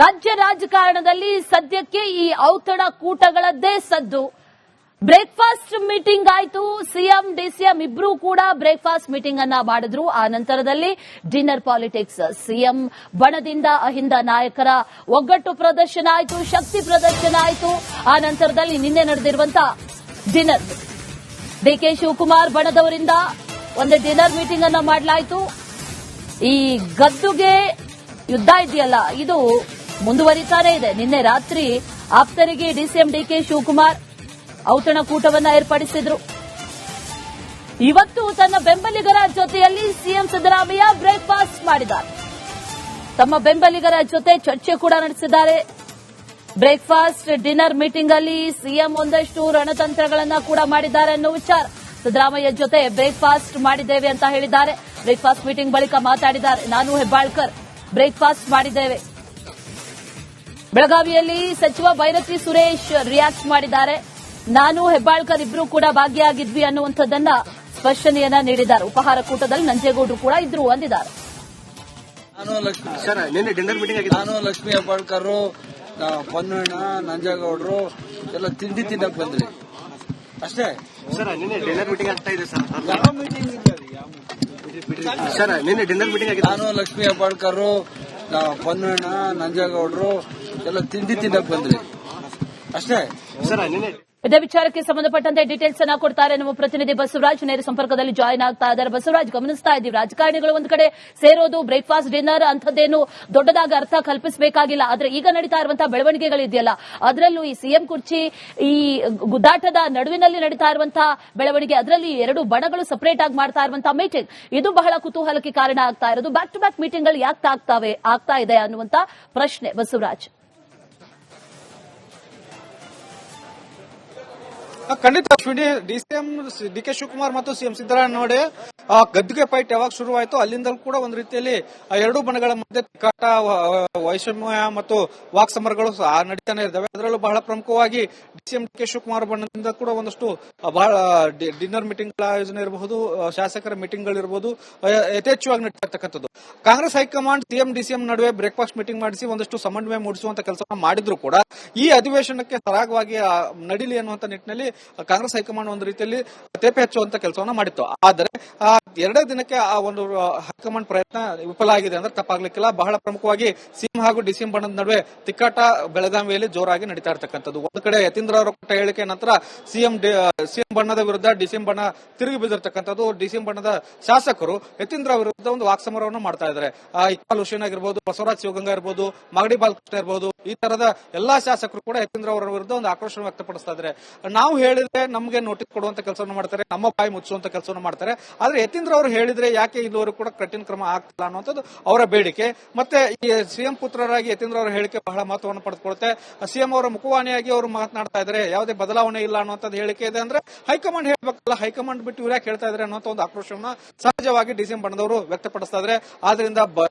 ರಾಜ್ಯ ರಾಜಕಾರಣದಲ್ಲಿ ಸದ್ಯಕ್ಕೆ ಈ ಔತಣ ಕೂಟಗಳದ್ದೇ ಸದ್ದು. ಬ್ರೇಕ್ಫಾಸ್ಟ್ ಮೀಟಿಂಗ್ ಆಯ್ತು. ಸಿಎಂ ಡಿಸಿಎಂ ಇಬ್ರು ಕೂಡ ಬ್ರೇಕ್ಫಾಸ್ಟ್ ಮೀಟಿಂಗ್ ಅನ್ನ ಮಾಡಿದ್ರು. ಆ ನಂತರದಲ್ಲಿ ಡಿನ್ನರ್ ಪಾಲಿಟಿಕ್ಸ್. ಸಿಎಂ ಬಣದಿಂದ ಅಹಿಂದ ನಾಯಕರ ಒಗ್ಗಟ್ಟು ಪ್ರದರ್ಶನ ಆಯ್ತು, ಶಕ್ತಿ ಪ್ರದರ್ಶನ ಆಯ್ತು. ಆ ನಂತರದಲ್ಲಿ ನಿನ್ನೆ ನಡೆದಿರುವಂತಹ ಡಿನ್ನರ್ ಡಿಕೆ ಶಿವಕುಮಾರ್ ಬಣದವರಿಂದ ಒಂದು ಡಿನ್ನರ್ ಮೀಟಿಂಗ್ ಅನ್ನ ಮಾಡಲಾಯಿತು. ಈ ಗದ್ದುಗೆ ಯುದ್ಧ ಇದೆಯಲ್ಲ, ಇದು ಮುಂದುವರಿತಾನೇ ಇದೆ. ನಿನ್ನೆ ರಾತ್ರಿ ಆಪ್ತರಿಗೆ ಡಿಸಿಎಂ ಡಿಕೆ ಶಿವಕುಮಾರ್ ಔತಣಕೂಟವನ್ನು ಏರ್ಪಡಿಸಿದ್ರು. ಇವತ್ತು ತನ್ನ ಬೆಂಬಲಿಗರ ಜೊತೆಯಲ್ಲಿ ಸಿಎಂ ಸಿದ್ದರಾಮಯ್ಯ ಬ್ರೇಕ್ಫಾಸ್ಟ್ ಮಾಡಿದ್ದಾರೆ. ತಮ್ಮ ಬೆಂಬಲಿಗರ ಜೊತೆ ಚರ್ಚೆ ಕೂಡ ನಡೆಸಿದ್ದಾರೆ. ಬ್ರೇಕ್ಫಾಸ್ಟ್ ಡಿನ್ನರ್ ಮೀಟಿಂಗ್ ಅಲ್ಲಿ ಸಿಎಂ ಒಂದಷ್ಟು ರಣತಂತ್ರಗಳನ್ನ ಕೂಡ ಮಾಡಿದ್ದಾರೆ ಅನ್ನೋ ವಿಚಾರ. ಸಿದ್ದರಾಮಯ್ಯ ಜೊತೆ ಬ್ರೇಕ್ಫಾಸ್ಟ್ ಮಾಡಿದ್ದೇವೆ ಅಂತ ಹೇಳಿದ್ದಾರೆ. ಬ್ರೇಕ್ಫಾಸ್ಟ್ ಮೀಟಿಂಗ್ ಬಳಿಕ ಮಾತಾಡಿದ್ದಾರೆ. ನಾನು ಹೆಬ್ಬಾಳ್ಕರ್ ಬ್ರೇಕ್ಫಾಸ್ಟ್ ಮಾಡಿದ್ದೇವೆ. ಬೆಳಗಾವಿಯಲ್ಲಿ ಸಚಿವ ಬೈರತಿ ಸುರೇಶ್ ರಿಯಾಕ್ಟ್ ಮಾಡಿದ್ದಾರೆ. ನಾನು ಹೆಬ್ಬಾಳ್ಕರ್ ಇಬ್ರು ಕೂಡ ಭಾಗಿಯಾಗಿದ್ವಿ ಅನ್ನುವಂಥದ್ದನ್ನ ಸ್ಪಷ್ಟನೆಯನ್ನ ನೀಡಿದ್ದಾರೆ. ಉಪಹಾರ ಕೂಟದಲ್ಲಿ ನಂಜೇಗೌಡರು ಕೂಡ ಇದ್ರು ಅಂದಿದ್ದಾರೆ. ನಾನು ಲಕ್ಷ್ಮೀ ಹೆಬ್ಬಾಳ್ಕರ್, ಪೊನ್ನಣ್ಣ, ನಂಜೇಗೌಡರು ಎಲ್ಲ ತಿಂಡಿ ತಿನ್ನಕ್ ಬಂದ್ರಿ ಅಷ್ಟೇ. ಸರ್ ನಿನ್ನೆ ಡಿನ್ನರ್ ಮೀಟಿಂಗ್ ಆಗ್ತಾ ಇದೆ ಸರ್. ಯಾವ ಮೀಟಿಂಗ್ ಸರ್ ನಿನ್ನೆ ಡಿನ್ನರ್ ಮೀಟಿಂಗ್ ಆಗಿದೆ. ನಾನು ಲಕ್ಷ್ಮೀ ಹೆಬ್ಬಾಳ್ಕರ್, ಪೊನ್ನಣ್ಣ, ನಂಜೇಗೌಡರು ಎಲ್ಲ ತಿಂಡಿ ತಿನ್ನಕ್ ಬಂದ್ರಿ ಅಷ್ಟೇ. ಸರ್ ನಿನ್ನೆ ಇದೇ ವಿಚಾರಕ್ಕೆ ಸಂಬಂಧಪಟ್ಟಂತೆ ಡೀಟೇಲ್ಸ್ ಅನ್ನ ಕೊಡ್ತಾರೆ ನಮ್ಮ ಪ್ರತಿನಿಧಿ ಬಸವರಾಜ್. ನೇರ ಸಂಪರ್ಕದಲ್ಲಿ ಜಾಯಿನ್ ಆಗ್ತಾ ಇದ್ದಾರೆ. ಬಸವರಾಜ್, ಗಮನಿಸ್ತಾ ಇದ್ದೀವಿ ರಾಜಕಾರಣಿಗಳು ಒಂದು ಕಡೆ ಸೇರೋದು, ಬ್ರೇಕ್ಫಾಸ್ಟ್ ಡಿನ್ನರ್ ಅಂಥದ್ದೇನು ದೊಡ್ಡದಾಗಿ ಅರ್ಥ ಕಲ್ಪಿಸಬೇಕಾಗಿಲ್ಲ. ಆದ್ರೆ ಈಗ ನಡೀತಾ ಇರುವಂತಹ ಬೆಳವಣಿಗೆಗಳಿದೆಯಲ್ಲ, ಅದರಲ್ಲೂ ಈ ಸಿಎಂ ಕುರ್ಚಿ ಈ ಗುದ್ದಾಟದ ನಡುವಿನಲ್ಲಿ ನಡೀತಾ ಇರುವಂತಹ ಬೆಳವಣಿಗೆ, ಅದರಲ್ಲಿ ಎರಡು ಬಣಗಳು ಸಪರೇಟ್ ಆಗಿ ಮಾಡ್ತಾ ಇರುವಂತಹ ಮೀಟಿಂಗ್, ಇದು ಬಹಳ ಕುತೂಹಲಕ್ಕೆ ಕಾರಣ ಆಗ್ತಾ ಇರೋದು. ಬ್ಯಾಕ್ ಟು ಬ್ಯಾಕ್ ಮೀಟಿಂಗ್ಗಳು ಯಾಕೆ ಆಗ್ತಾ ಇದೆ ಅನ್ನುವಂತ ಪ್ರಶ್ನೆ ಬಸವರಾಜ್. ಖಂಡಿತ ಅಶ್ವಿನಿ, ಡಿಸಿಎಂ ಡಿಕೆ ಶಿವಕುಮಾರ್ ಮತ್ತು ಸಿಎಂ ಸಿದ್ದರಾಮಯ್ಯ ನೋಡಿ ಗದ್ದುಗೆ ಫೈಟ್ ಯಾವಾಗ ಶುರುವಾಯಿತು ಅಲ್ಲಿಂದಲೂ ಕೂಡ ಒಂದು ರೀತಿಯಲ್ಲಿ ಎರಡೂ ಬಣಗಳ ಮಧ್ಯೆ ತಿಕ್ಕಾಟ, ವೈಷಮ್ಯ ಮತ್ತು ವಾಕ್ಸಮರಗಳು ನಡೀತಾನೆ ಇದ್ದಾವೆ. ಅದರಲ್ಲೂ ಬಹಳ ಪ್ರಮುಖವಾಗಿ ಡಿಸಿಎಂ ಡಿಕೆ ಶಿವಕುಮಾರ್ ಬಣದಿಂದ ಕೂಡ ಒಂದಷ್ಟು ಬಹಳ ಡಿನ್ನರ್ ಮೀಟಿಂಗ್ಗಳ ಆಯೋಜನೆ ಇರಬಹುದು, ಶಾಸಕರ ಮೀಟಿಂಗ್ಗಳಿರಬಹುದು, ಯಥೇಚ್ಛವಾಗಿ ನಡೀತಾ ಇರ್ತಕ್ಕಂಥದ್ದು. ಕಾಂಗ್ರೆಸ್ ಹೈಕಮಾಂಡ್ ಸಿಎಂ ಡಿಸಿಎಂ ನಡುವೆ ಬ್ರೇಕ್ಫಾಸ್ಟ್ ಮೀಟಿಂಗ್ ಮಾಡಿಸಿ ಒಂದಷ್ಟು ಸಮನ್ವಯ ಮೂಡಿಸುವಂತ ಕೆಲಸ ಮಾಡಿದ್ರು ಕೂಡ ಈ ಅಧಿವೇಶನಕ್ಕೆ ಸರಾಗವಾಗಿ ನಡೀಲಿ ಅನ್ನುವಂತ ನಿಟ್ಟಿನಲ್ಲಿ ಕಾಂಗ್ರೆಸ್ ಹೈಕಮಾಂಡ್ ಒಂದು ರೀತಿಯಲ್ಲಿ ತೇಪೆ ಹಚ್ಚುವಂತ ಕೆಲಸವನ್ನ ಮಾಡಿತ್ತು. ಆದರೆ ಎರಡೇ ದಿನಕ್ಕೆ ಆ ಒಂದು ಹೈಕಮಾಂಡ್ ಪ್ರಯತ್ನ ವಿಫಲ ಆಗಿದೆ ಅಂದ್ರೆ ತಪ್ಪಾಗ್ಲಿಕ್ಕಿಲ್ಲ. ಬಹಳ ಪ್ರಮುಖವಾಗಿ ಸಿಎಂ ಹಾಗೂ ಡಿಸಿಎಂ ಬಣದ ನಡುವೆ ತಿಕ್ಕಾಟ ಬೆಳಗಾವಿಯಲ್ಲಿ ಜೋರಾಗಿ ನಡೀತಾ ಇರ್ತಕ್ಕಂಥದ್ದು. ಒಂದು ಕಡೆ ಯತೀಂದ್ರ ಅವರ ಕೊಟ್ಟ ಹೇಳಿಕೆ ನಂತರ ಸಿಎಂ ಬಣ್ಣದ ವಿರುದ್ಧ ಡಿಸಿಎಂ ಬಣ ತಿರುಗಿ ಬಿದ್ದಿರ್ತಕ್ಕಂಥದ್ದು. ಡಿಸಿಎಂ ಬಣ್ಣದ ಶಾಸಕರು ಯತೀಂದ್ರ ವಿರುದ್ಧ ಒಂದು ವಾಕ್ಸಮರವನ್ನು ಮಾಡ್ತಾ ಇದ್ದಾರೆ. ಇಕ್ಬಾಲ್ ಹುಸೇನ್ ಆಗಿರ್ಬೋದು, ಬಸವರಾಜ್ ಶಿವಗಂಗಾ ಇರ್ಬೋದು, ಮಾಗಡಿ ಬಾಲಕೃಷ್ಣ ಇರ್ಬೋದು, ಈ ತರದ ಎಲ್ಲಾ ಶಾಸಕರು ಕೂಡ ಯತೀಂದ್ರ ಅವರ ವಿರುದ್ಧ ಒಂದು ಆಕ್ರೋಶ ವ್ಯಕ್ತಪಡಿಸ್ತಾ ಇದ್ದಾರೆ. ನಾವು ಹೇಳಿದ್ರೆ ನಮಗೆ ನೋಟಿಸ್ ಕೊಡುವಂತ ಕೆಲಸವನ್ನು ಮಾಡ್ತಾರೆ, ನಮ್ಮ ಬಾಯಿ ಮುಚ್ಚುವಂತ ಕೆಲಸವನ್ನು ಮಾಡ್ತಾರೆ. ಆದ್ರೆ ಯತೀಂದ್ರ ಅವರು ಹೇಳಿದ್ರೆ ಯಾಕೆ ಇದುವರೆಗೂ ಕೂಡ ಕಠಿಣ ಕ್ರಮ ಆಗ್ತಿಲ್ಲ ಅನ್ನುವಂಥದ್ದು ಅವರ ಬೇಡಿಕೆ. ಮತ್ತೆ ಈ ಸಿಎಂ ಪುತ್ರರಾಗಿ ಯತೀಂದ್ರ ಅವರ ಹೇಳಿಕೆ ಬಹಳ ಮಹತ್ವವನ್ನು ಪಡೆದುಕೊಳ್ಳುತ್ತೆ. ಸಿಎಂ ಅವರ ಮುಖವಾಣಿಯಾಗಿ ಅವರು ಮಾತನಾಡ್ತಾ ಇದ್ದಾರೆ, ಯಾವುದೇ ಬದಲಾವಣೆ ಇಲ್ಲ ಅನ್ನುವಂಥದ್ದು ಹೇಳಿಕೆ ಇದೆ. ಅಂದ್ರೆ ಹೈಕಮಾಂಡ್ ಹೇಳ್ಬೇಕಲ್ಲ, ಹೈಕಮಾಂಡ್ ಬಿಟ್ಟು ಇವ್ರು ಯಾಕೆ ಹೇಳ್ತಾ ಇದ್ದಾರೆ ಅನ್ನುವಂಥ ಒಂದು ಆಕ್ರೋಶವನ್ನ ಸಹಜವಾಗಿ ಡಿಸಿಎಂ ಬಣದವರು ವ್ಯಕ್ತಪಡಿಸ್ತಾ ಇದ್ದಾರೆ. ಆದ್ರಿಂದ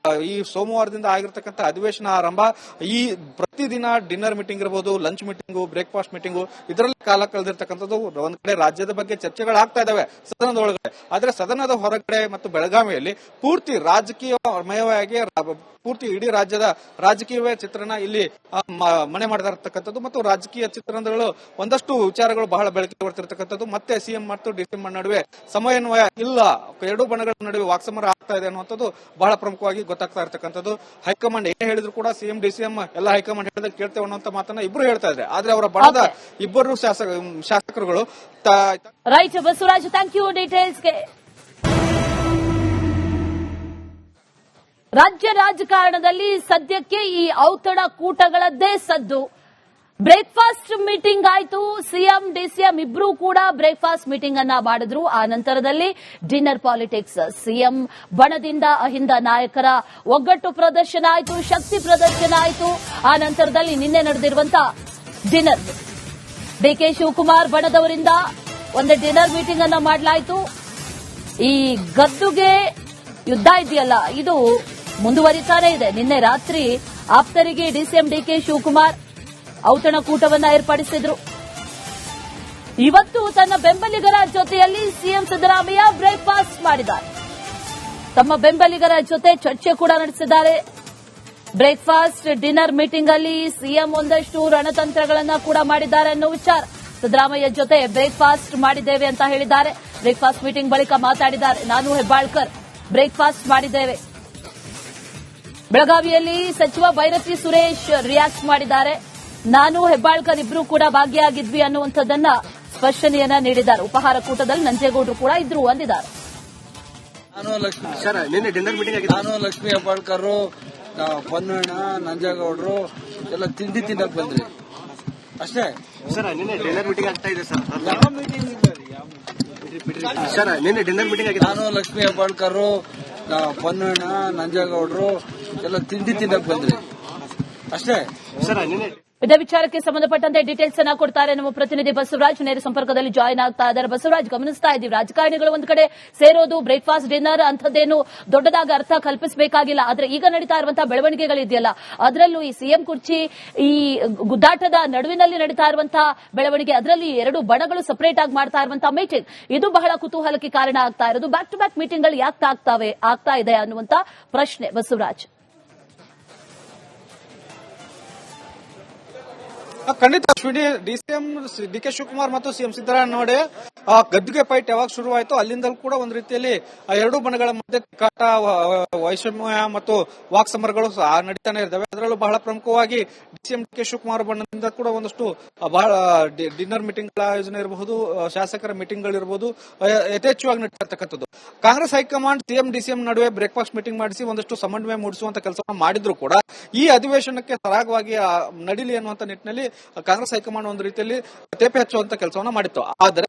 ಈ ಸೋಮವಾರದಿಂದ ಆಗಿರ್ತಕ್ಕಂಥ ಅಧಿವೇಶನ ಆರಂಭ, ಈ ಪ್ರತಿದಿನ ಡಿನ್ನರ್ ಮೀಟಿಂಗ್ ಇರಬಹುದು, ಲಂಚ್ ಮೀಟಿಂಗು, ಬ್ರೇಕ್ಫಾಸ್ಟ್ ಮೀಟಿಂಗು, ಇದರಲ್ಲಿ ಕಾಲ ಕಳೆದಿರ್ತಕ್ಕಂಥದ್ದು. ಒಂದ್ ಕಡೆ ರಾಜ್ಯದ ಬಗ್ಗೆ ಚರ್ಚೆಗಳಾಗ್ತಾ ಇದಾವೆ ಸದನದ ಒಳಗಡೆ, ಆದ್ರೆ ಸದನದ ಹೊರಗಡೆ ಮತ್ತು ಬೆಳಗಾವಿಯಲ್ಲಿ ಪೂರ್ತಿ ರಾಜಕೀಯಮಯವಾಗಿ ಪೂರ್ತಿ ಇಡೀ ರಾಜ್ಯದ ರಾಜಕೀಯ ಚಿತ್ರಣ ಇಲ್ಲಿ ಮನೆ ಮಾಡ್ತಾ ಇರತಕ್ಕಂಥದ್ದು. ಮತ್ತು ರಾಜಕೀಯ ಚಿತ್ರಣಗಳು ಒಂದಷ್ಟು ವಿಚಾರಗಳು ಬಹಳ ಬೆಳಕಿಗೆ ಬರ್ತಿರ್ತಕ್ಕಂಥದ್ದು. ಮತ್ತೆ ಸಿಎಂ ಮತ್ತು ಡಿಸಿಎಂ ನಡುವೆ ಸಮನ್ವಯ ಇಲ್ಲ, ಎರಡೂ ಬಣಗಳ ನಡುವೆ ವಾಕ್ಸಮರ ಆಗ್ತಾ ಇದೆ ಅನ್ನುವಂಥದ್ದು ಬಹಳ ಪ್ರಮುಖವಾಗಿ ಗೊತ್ತಾಗ್ತಾ ಇರ್ತಕ್ಕಂಥದ್ದು. ಹೈಕಮಾಂಡ್ ಏನ್ ಹೇಳಿದ್ರು ಕೂಡ ಸಿಎಂ ಡಿಸಿಎಂ ಎಲ್ಲ ಹೈಕಮಾಂಡ್ ಹೇಳಿದ್ರೆ ಕೇಳ್ತೇವೆ ಅನ್ನುವಂತ ಮಾತನ್ನ ಇಬ್ರು ಹೇಳ್ತಾ ಇದ್ದಾರೆ. ಆದ್ರೆ ಅವರ ಬಣದ ಇಬ್ಬರು ಶಾಸಕರುಗಳು ರೈಟ್. ಬಸವರಾಜ್, ಥ್ಯಾಂಕ್ ಯು ಡೀಟೇಲ್ಸ್ಗೆ. ರಾಜ್ಯ ರಾಜಕಾರಣದಲ್ಲಿ ಸದ್ಯಕ್ಕೆ ಈ ಔತಣ ಕೂಟಗಳದ್ದೇ ಸದ್ದು. ಬ್ರೇಕ್ಫಾಸ್ಟ್ ಮೀಟಿಂಗ್ ಆಯ್ತು. ಸಿಎಂ ಡಿಸಿಎಂ ಇಬ್ರು ಕೂಡ ಬ್ರೇಕ್ಫಾಸ್ಟ್ ಮೀಟಿಂಗ್ ಅನ್ನ ಮಾಡಿದ್ರು. ಆ ನಂತರದಲ್ಲಿ ಡಿನ್ನರ್ ಪಾಲಿಟಿಕ್ಸ್. ಸಿಎಂ ಬಣದಿಂದ ಅಹಿಂದ ನಾಯಕರ ಒಗ್ಗಟ್ಟು ಪ್ರದರ್ಶನ ಆಯ್ತು, ಶಕ್ತಿ ಪ್ರದರ್ಶನ ಆಯ್ತು. ಆ ನಂತರದಲ್ಲಿ ನಿನ್ನೆ ನಡೆದಿರುವಂತಹ ಡಿನ್ನರ್ ಡಿಕೆ ಶಿವಕುಮಾರ್ ಬಣದವರಿಂದ ಒಂದು ಡಿನ್ನರ್ ಮೀಟಿಂಗ್ ಅನ್ನ ಮಾಡಲಾಯಿತು. ಈ ಗದ್ದುಗೆ ಯುದ್ಧ ಇದೆಯಲ್ಲ, ಇದು ಮುಂದುವರಿತಾನೇ ಇದೆ. ನಿನ್ನೆ ರಾತ್ರಿ ಆಪ್ತರಿಗೆ ಡಿಸಿಎಂ ಡಿಕೆ ಶಿವಕುಮಾರ್ ಔತಣಕೂಟವನ್ನು ಏರ್ಪಡಿಸಿದ್ರು. ಇವತ್ತು ತನ್ನ ಬೆಂಬಲಿಗರ ಜೊತೆಯಲ್ಲಿ ಸಿಎಂ ಸಿದ್ದರಾಮಯ್ಯ ಬ್ರೇಕ್ಫಾಸ್ಟ್ ಮಾಡಿದ್ದಾರೆ. ತಮ್ಮ ಬೆಂಬಲಿಗರ ಜೊತೆ ಚರ್ಚೆ ಕೂಡ ನಡೆಸಿದ್ದಾರೆ. ಬ್ರೇಕ್ಫಾಸ್ಟ್ ಡಿನ್ನರ್ ಮೀಟಿಂಗ್ ಅಲ್ಲಿ ಸಿಎಂ ಒಂದಷ್ಟು ರಣತಂತ್ರಗಳನ್ನ ಕೂಡ ಮಾಡಿದ್ದಾರೆ ಅನ್ನೋ ವಿಚಾರ. ಸಿದ್ದರಾಮಯ್ಯ ಜೊತೆ ಬ್ರೇಕ್ಫಾಸ್ಟ್ ಮಾಡಿದ್ದೇವೆ ಅಂತ ಹೇಳಿದ್ದಾರೆ. ಬ್ರೇಕ್ಫಾಸ್ಟ್ ಮೀಟಿಂಗ್ ಬಳಿಕ ಮಾತಾಡಿದ್ದಾರೆ. ನಾನು ಹೆಬ್ಬಾಳ್ಕರ್ ಬ್ರೇಕ್ಫಾಸ್ಟ್ ಮಾಡಿದ್ದೇವೆ. ಬೆಳಗಾವಿಯಲ್ಲಿ ಸಚಿವ ಭೈರತಿ ಸುರೇಶ್ ರಿಯಾಕ್ಟ್ ಮಾಡಿದ್ದಾರೆ. ನಾನು ಹೆಬ್ಬಾಳ್ಕರ್ ಇಬ್ರು ಕೂಡ ಭಾಗಿಯಾಗಿದ್ವಿ ಅನ್ನುವಂಥದ್ದನ್ನ ಸ್ಪಷ್ಟನೆಯನ್ನ ನೀಡಿದ್ದಾರೆ. ಉಪಹಾರ ಕೂಟದಲ್ಲಿ ನಂಜೇಗೌಡರು ಕೂಡ ಇದ್ರು ಅಂದಿದ್ದಾರೆ. ಸರ್ ನಿನ್ನೆ ಡಿನ್ನರ್ ಮೀಟಿಂಗ್ ಆಗಿತ್ತು. ನಾನು ಲಕ್ಷ್ಮೀ ಹೆಬ್ಬಾಳ್ಕರ್, ಪೊನ್ನಣ್ಣ, ನಂಜೇಗೌಡರು ಎಲ್ಲ ತಿಂಡಿ ತಿನ್ನಕ್ ಬಂದ್ರಿ ಅಷ್ಟೇ. ಸರ್ ನಿನ್ನೆ ಡಿನ್ನರ್ ಮೀಟಿಂಗ್ ಆಗ್ತಾ ಇದೆ ಸರ್. ಸರ್ ನಿನ್ನೆ ಡಿನ್ನರ್ ಮೀಟಿಂಗ್ ಆಗಿತ್ತು. ನಾನು ಲಕ್ಷ್ಮೀ ಹೆಬ್ಬಾಳ್ಕರ್, ಪೊನ್ನಣ್ಣ, ನಂಜೇಗೌಡರು ಎಲ್ಲ ತಿಂಡಿ ತಿನ್ನಕ್ ಬಂದ್ರಿ ಅಷ್ಟೇ. ಸರ್ ನಿನ್ನೆ ಇದೇ ವಿಚಾರಕ್ಕೆ ಸಂಬಂಧಪಟ್ಟಂತೆ ಡೀಟೇಲ್ಸ್ ಅನ್ನ ಕೊಡ್ತಾರೆ ನಮ್ಮ ಪ್ರತಿನಿಧಿ ಬಸವರಾಜ್. ನೇರ ಸಂಪರ್ಕದಲ್ಲಿ ಜಾಯಿನ್ ಆಗ್ತಾ ಇದ್ದಾರೆ. ಬಸವರಾಜ್, ಗಮನಿಸ್ತಾ ಇದ್ದೀವಿ ರಾಜಕಾರಣಿಗಳು ಒಂದು ಕಡೆ ಸೇರೋದು, ಬ್ರೇಕ್ಫಾಸ್ಟ್ ಡಿನ್ನರ್ ಅಂಥದ್ದೇನು ದೊಡ್ಡದಾಗಿ ಅರ್ಥ ಕಲ್ಪಿಸಬೇಕಾಗಿಲ್ಲ. ಆದ್ರೆ ಈಗ ನಡೀತಾ ಇರುವಂತಹ ಬೆಳವಣಿಗೆಗಳಿದೆಯಲ್ಲ, ಅದರಲ್ಲೂ ಈ ಸಿಎಂ ಕುರ್ಚಿ ಈ ಗುದ್ದಾಟದ ನಡುವಿನಲ್ಲಿ ನಡೀತಾ ಇರುವಂತಹ ಬೆಳವಣಿಗೆ, ಅದರಲ್ಲಿ ಎರಡು ಬಣಗಳು ಸಪರೇಟ್ ಆಗಿ ಮಾಡ್ತಾ ಇರುವಂತಹ ಮೀಟಿಂಗ್, ಇದು ಬಹಳ ಕುತೂಹಲಕ್ಕೆ ಕಾರಣ ಆಗ್ತಾ ಇರೋದು. ಬ್ಯಾಕ್ ಟು ಬ್ಯಾಕ್ ಮೀಟಿಂಗ್ಗಳು ಯಾಕೆ ಆಗ್ತಾ ಇದೆ ಅನ್ನುವಂತ ಪ್ರಶ್ನೆ ಬಸವರಾಜ್. ಖಂಡಿತ ಅಶ್ವಿನಿ, ಡಿಸಿಎಂ ಡಿಕೆ ಶಿವಕುಮಾರ್ ಮತ್ತು ಸಿಎಂ ಸಿದ್ದರಾಮಯ್ಯ ನಡುವೆ ಗದ್ದುಗೆ ಫೈಟ್ ಯಾವಾಗ ಶುರುವಾಯಿತು ಅಲ್ಲಿಂದಲೂ ಕೂಡ ಒಂದು ರೀತಿಯಲ್ಲಿ ಎರಡೂ ಬಣಗಳ ಮಧ್ಯೆ ತಿಕ್ಕಾಟ, ವೈಷಮ್ಯ ಮತ್ತು ವಾಕ್ಸಮರಗಳು ನಡೀತಾನೆ ಇರ್ತವೆ. ಅದರಲ್ಲೂ ಬಹಳ ಪ್ರಮುಖವಾಗಿ ಡಿಸಿಎಂ ಡಿಕೆ ಶಿವಕುಮಾರ್ ಬಣದಿಂದ ಕೂಡ ಒಂದಷ್ಟು ಬಹಳ ಡಿನ್ನರ್ ಮೀಟಿಂಗ್ಗಳ ಆಯೋಜನೆ ಇರಬಹುದು, ಶಾಸಕರ ಮೀಟಿಂಗ್ಗಳಿರಬಹುದು, ಯಥೇಚ್ಛವಾಗಿ ನಡೀತಕ್ಕಂಥದ್ದು. ಕಾಂಗ್ರೆಸ್ ಹೈಕಮಾಂಡ್ ಸಿಎಂ ಡಿಸಿಎಂ ನಡುವೆ ಬ್ರೇಕ್ಫಾಸ್ಟ್ ಮೀಟಿಂಗ್ ಮಾಡಿಸಿ ಒಂದಷ್ಟು ಸಮನ್ವಯ ಮೂಡಿಸುವಂತ ಕೆಲಸವನ್ನು ಮಾಡಿದ್ರು ಕೂಡ ಈ ಅಧಿವೇಶನಕ್ಕೆ ಸರಾಗವಾಗಿ ನಡೀಲಿ ಅನ್ನುವಂತ ನಿಟ್ಟಿನಲ್ಲಿ ಕಾಂಗ್ರೆಸ್ ಹೈಕಮಾಂಡ್ ಒಂದು ರೀತಿಯಲ್ಲಿ ತೇಪೆ ಹಚ್ಚುವಂತ ಕೆಲಸವನ್ನ ಮಾಡಿತ್ತು. ಆದರೆ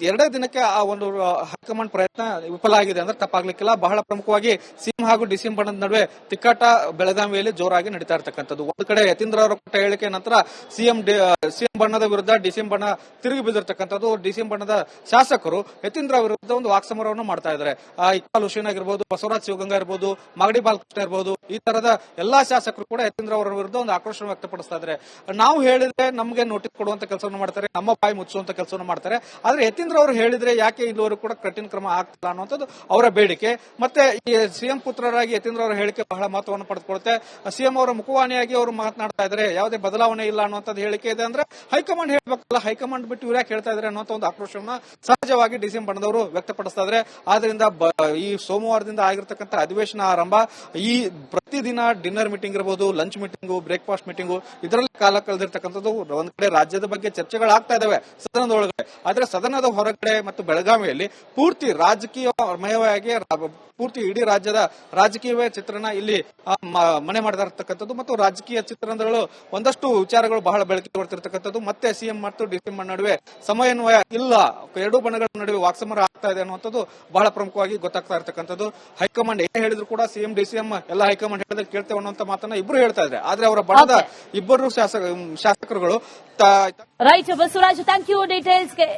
ಎರಡೇ ದಿನಕ್ಕೆ ಆ ಒಂದು ಹೈಕಮಾಂಡ್ ಪ್ರಯತ್ನ ವಿಫಲ ಆಗಿದೆ ಅಂದ್ರೆ ತಪ್ಪಾಗ್ಲಿಕ್ಕಿಲ್ಲ. ಬಹಳ ಪ್ರಮುಖವಾಗಿ ಸಿಎಂ ಹಾಗೂ ಡಿಸಿಎಂ ಬಣದ ನಡುವೆ ತಿಕ್ಕಾಟ ಬೆಳಗಾವಿಯಲ್ಲಿ ಜೋರಾಗಿ ನಡೀತಾ ಇರತಕ್ಕಂಥದ್ದು. ಒಂದು ಕಡೆ ಯತೀಂದ್ರ ಅವರ ಕೊಟ್ಟ ಹೇಳಿಕೆ ನಂತರ ಸಿಎಂ ಬಣ್ಣದ ವಿರುದ್ಧ ಡಿಸಿಎಂ ಬಣ್ಣ ತಿರುಗಿ ಬಿದ್ದಿರತಕ್ಕಂಥದ್ದು. ಡಿಸಿಎಂ ಬಣ್ಣದ ಶಾಸಕರು ಯತೀಂದ್ರ ವಿರುದ್ಧ ಒಂದು ವಾಕ್ಸಮರವನ್ನು ಮಾಡ್ತಾ ಇದ್ದಾರೆ. ಇಕ್ಬಾಲ್ ಹುಸೇನ್ ಆಗಿರ್ಬೋದು, ಬಸವರಾಜ್ ಶಿವಗಂಗಾ ಇರಬಹುದು, ಮಾಗಡಿ ಬಾಲಕೃಷ್ಣ ಇರಬಹುದು, ಈ ತರದ ಎಲ್ಲಾ ಶಾಸಕರು ಕೂಡ ಯತೀಂದ್ರ ಅವರ ವಿರುದ್ಧ ಒಂದು ಆಕ್ರೋಶ ವ್ಯಕ್ತಪಡಿಸ್ತಾ ಇದ್ದಾರೆ. ನಾವು ಹೇಳಿದ್ರೆ ನಮಗೆ ನೋಟಿಸ್ ಕೊಡುವಂತ ಕೆಲಸವನ್ನು ಮಾಡ್ತಾರೆ, ನಮ್ಮ ಬಾಯಿ ಮುಚ್ಚುವಂತ ಕೆಲಸವನ್ನು ಮಾಡ್ತಾರೆ. ಆದ್ರೆ ಯತೀಂದ್ರ ಅವರು ಹೇಳಿದ್ರೆ ಯಾಕೆ ಇಲ್ಲಿವರೆಗೂ ಕೂಡ ಕಠಿಣ ಕ್ರಮ ಆಗ್ತಿಲ್ಲ ಅನ್ನುವಂಥದ್ದು ಅವರ ಬೇಡಿಕೆ. ಮತ್ತೆ ಈ ಸಿಎಂ ಪುತ್ರರಾಗಿ ಯತೀಂದ್ರ ಅವರ ಹೇಳಿಕೆ ಬಹಳ ಮಹತ್ವವನ್ನು ಪಡೆದುಕೊಳ್ಳುತ್ತೆ. ಸಿಎಂ ಅವರ ಮುಖವಾಣಿಯಾಗಿ ಅವರು ಮಾತನಾಡ್ತಾ ಇದ್ದಾರೆ, ಯಾವುದೇ ಬದಲಾವಣೆ ಇಲ್ಲ ಅನ್ನುವಂಥದ್ದು ಹೇಳಿಕೆ ಇದೆ. ಅಂದ್ರೆ ಹೈಕಮಾಂಡ್ ಹೇಳಬೇಕಲ್ಲ, ಹೈಕಮಾಂಡ್ ಬಿಟ್ಟು ಇವ್ರು ಯಾಕೆ ಹೇಳ್ತಾ ಇದ್ದಾರೆ ಅನ್ನುವಂಥ ಒಂದು ಆಕ್ರೋಶವನ್ನ ಸಹಜವಾಗಿ ಡಿಸಿಎಂ ಬಣದವರು ವ್ಯಕ್ತಪಡಿಸ್ತಾ ಇದ್ದಾರೆ. ಆದ್ರಿಂದ ಈ ಸೋಮವಾರದಿಂದ ಆಗಿರ್ತಕ್ಕಂಥ ಅಧಿವೇಶನ ಆರಂಭ, ಈ ಪ್ರತಿದಿನ ಡಿನ್ನರ್ ಮೀಟಿಂಗ್ ಇರಬಹುದು, ಲಂಚ್ ಮೀಟಿಂಗು, ಬ್ರೇಕ್ಫಾಸ್ಟ್ ಮೀಟಿಂಗು, ಇದರಲ್ಲಿ ಕಾಲ ಕಳೆದಿರ್ತಕ್ಕಂಥದ್ದು. ಒಂದ್ ಕಡೆ ರಾಜ್ಯದ ಬಗ್ಗೆ ಚರ್ಚೆಗಳಾಗ್ತಾ ಇದಾವೆ ಸದನದ ಒಳಗಡೆ, ಆದ್ರೆ ಸದನದ ಹೊರಗಡೆ ಮತ್ತು ಬೆಳಗಾವಿಯಲ್ಲಿ ಪೂರ್ತಿ ರಾಜಕೀಯಮಯವಾಗಿ ಪೂರ್ತಿ ಇಡೀ ರಾಜ್ಯದ ರಾಜಕೀಯವೇ ಚಿತ್ರಣ ಇಲ್ಲಿ ಮನೆ ಮಾಡ್ತಾ ಇರತಕ್ಕಂಥದ್ದು. ಮತ್ತು ರಾಜಕೀಯ ಚಿತ್ರಣಗಳು ಒಂದಷ್ಟು ವಿಚಾರಗಳು ಬಹಳ ಬೆಳಕಿಗೆ ಬರ್ತಿರ್ತಕ್ಕಂಥದ್ದು. ಮತ್ತೆ ಸಿಎಂ ಮತ್ತು ಡಿಸಿಎಂ ನಡುವೆ ಸಮನ್ವಯ ಇಲ್ಲ, ಎರಡೂ ಬಣಗಳ ನಡುವೆ ವಾಕ್ಸಮರ ಆಗ್ತಾ ಇದೆ ಅನ್ನುವಂಥದ್ದು ಬಹಳ ಪ್ರಮುಖವಾಗಿ ಗೊತ್ತಾಗ್ತಾ ಇರತಕ್ಕಂಥದ್ದು. ಹೈಕಮಾಂಡ್ ಏನ್ ಹೇಳಿದ್ರು ಕೂಡ ಸಿಎಂ ಡಿಸಿಎಂ ಎಲ್ಲ ಹೈಕಮಾಂಡ್ ಹೇಳಿದ್ರೆ ಕೇಳ್ತೇವೆ ಅನ್ನುವಂತ ಮಾತನ್ನ ಇಬ್ರು ಹೇಳ್ತಾ ಇದ್ದಾರೆ. ಆದ್ರೆ ಅವರ ಬಣದ ಇಬ್ಬರು ಶಾಸಕರುಗಳು ರೈಟ್ ಬಸವರಾಜ್, ಥ್ಯಾಂಕ್ ಯು ಡೀಟೇಲ್ಸ್ಗೆ.